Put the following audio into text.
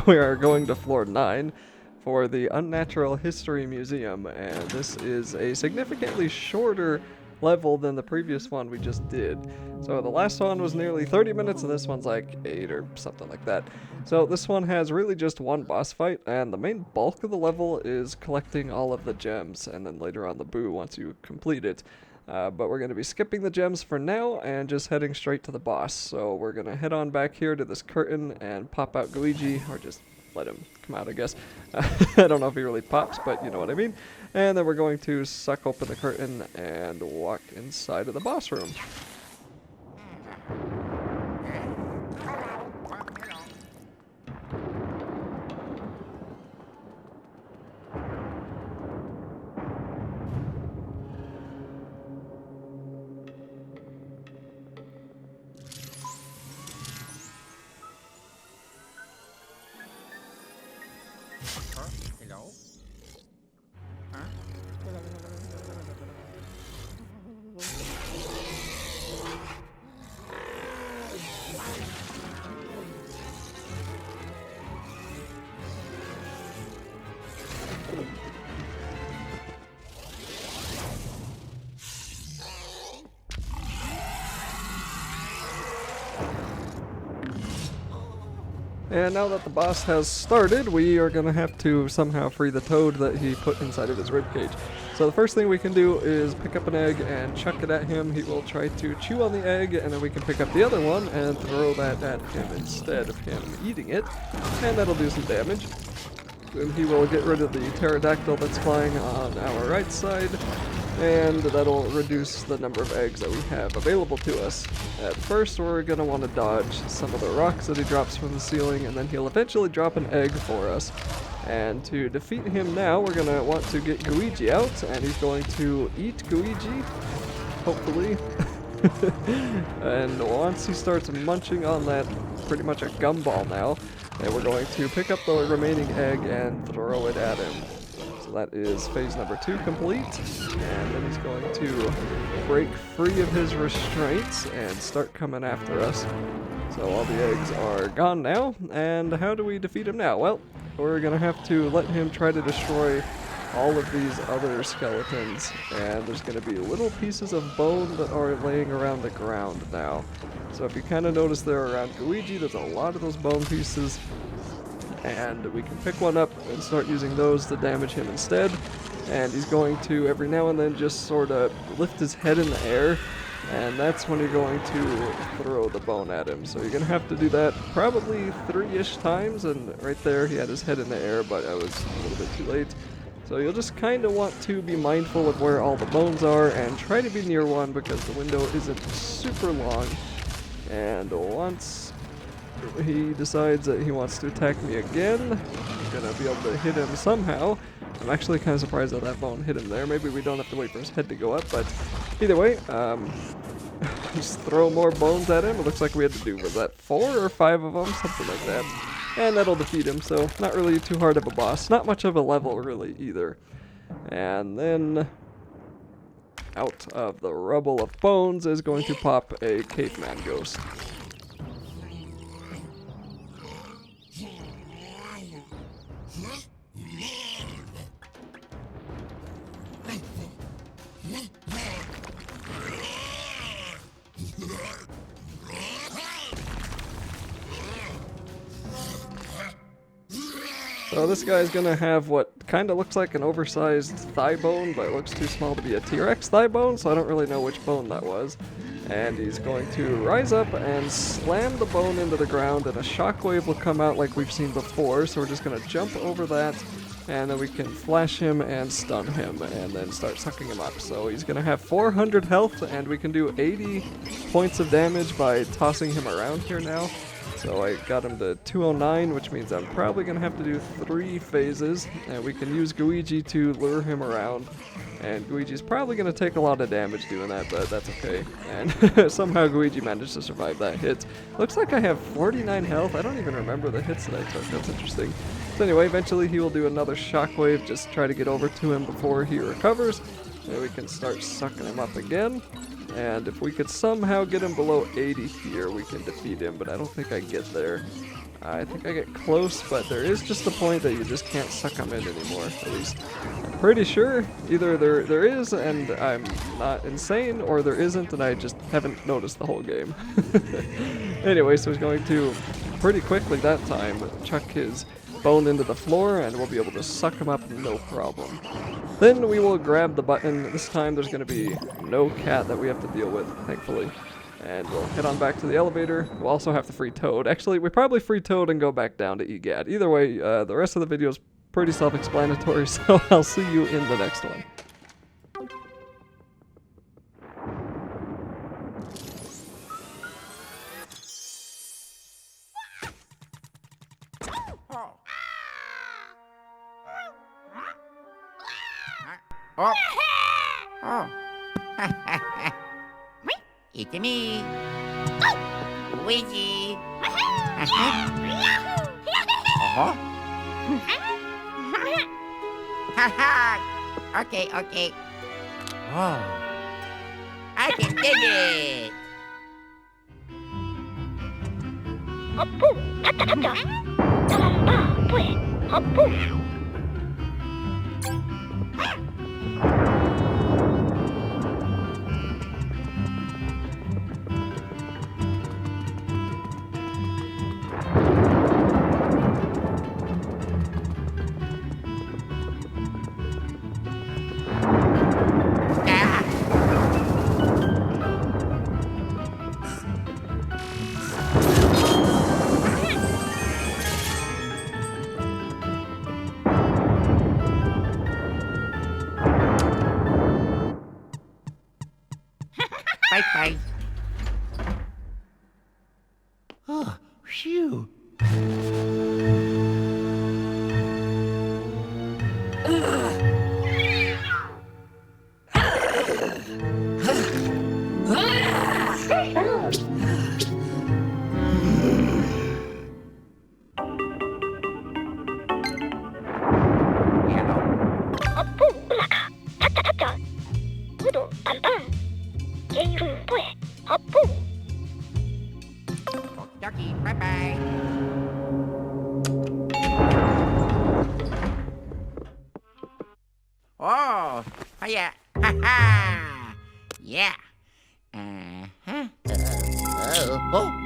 we are going to floor 9 for the Unnatural History Museum, and this is a significantly shorter level than the previous one we just did. So the last one was nearly 30 minutes, and this one's like 8 or something like that. So this one has really just one boss fight, and the main bulk of the level is collecting all of the gems, and then later on the boo once you complete it. But we're going to be skipping the gems for now and just heading straight to the boss. So we're going to head on back here to this curtain and pop out Luigi, or just let him come out, I guess. I don't know if he really pops, but you know what I mean. And then we're going to suck open the curtain and walk inside of the boss room. Hello? And now that the boss has started, we are going to have to somehow free the toad that he put inside of his ribcage. So the first thing we can do is pick up an egg and chuck it at him. He will try to chew on the egg, and then we can pick up the other one and throw that at him instead of him eating it. And that'll do some damage. Then he will get rid of the pterodactyl that's flying on our right side, and that'll reduce the number of eggs that we have available to us. At first, we're going to want to dodge some of the rocks that he drops from the ceiling, and then he'll eventually drop an egg for us. And to defeat him now, we're going to want to get Luigi out, and he's going to eat Luigi, hopefully. And once he starts munching on that, pretty much a gumball now, and we're going to pick up the remaining egg and throw it at him. So that is phase number 2 complete, and then he's going to break free of his restraints and start coming after us. So all the eggs are gone now, and how do we defeat him now? Well, we're going to have to let him try to destroy all of these other skeletons, and there's going to be little pieces of bone that are laying around the ground now. So if you kind of notice there around Luigi, there's a lot of those bone pieces, and we can pick one up and start using those to damage him instead. And he's going to every now and then just sort of lift his head in the air, and that's when you're going to throw the bone at him. So you're going to have to do that probably 3-ish times, and right there he had his head in the air, but I was a little bit too late. So you'll just kind of want to be mindful of where all the bones are and try to be near one because the window isn't super long. And once he decides that he wants to attack me again, I'm going to be able to hit him somehow. I'm actually kind of surprised that that bone hit him there. Maybe we don't have to wait for his head to go up, but either way, just throw more bones at him. It looks like we had to do, was that 4 or 5 of them? Something like that. And that'll defeat him, so not really too hard of a boss. Not much of a level, really, either. And then out of the rubble of bones is going to pop a caveman ghost. So this guy's gonna have what kind of looks like an oversized thigh bone, but it looks too small to be a T-Rex thigh bone, so I don't really know which bone that was. And he's going to rise up and slam the bone into the ground, and a shockwave will come out like we've seen before, so we're just gonna jump over that, and then we can flash him and stun him, and then start sucking him up. So he's gonna have 400 health, and we can do 80 points of damage by tossing him around here now. So I got him to 209, which means I'm probably going to have to do 3 phases, and we can use Luigi to lure him around. And Luigi's probably going to take a lot of damage doing that, but that's okay. And somehow Luigi managed to survive that hit. Looks like I have 49 health. I don't even remember the hits that I took. That's interesting. So anyway, eventually he will do another shockwave, just try to get over to him before he recovers. And we can start sucking him up again. And if we could somehow get him below 80 here, we can defeat him, but I don't think I get there. I think I get close, but there is just a point that you just can't suck them in anymore, at least. I'm pretty sure either there is and I'm not insane, or there isn't and I just haven't noticed the whole game. Anyway, so he's going to pretty quickly that time chuck his bone into the floor and we'll be able to suck him up no problem. Then we will grab the button. This time there's going to be no cat that we have to deal with, thankfully. And we'll head on back to the elevator. We'll also have to free Toad. Actually, we probably free Toad and go back down to EGAD. Either way, the rest of the video is pretty self-explanatory, so I'll see you in the next one. Oh. Oh. It's me. Luigi. Okay, okay. Oh. I can dig it. Bye-bye. Oh, phew. Ducky, bye-bye. Oh, hiya. Ha-ha. Yeah. Uh-huh. Oh.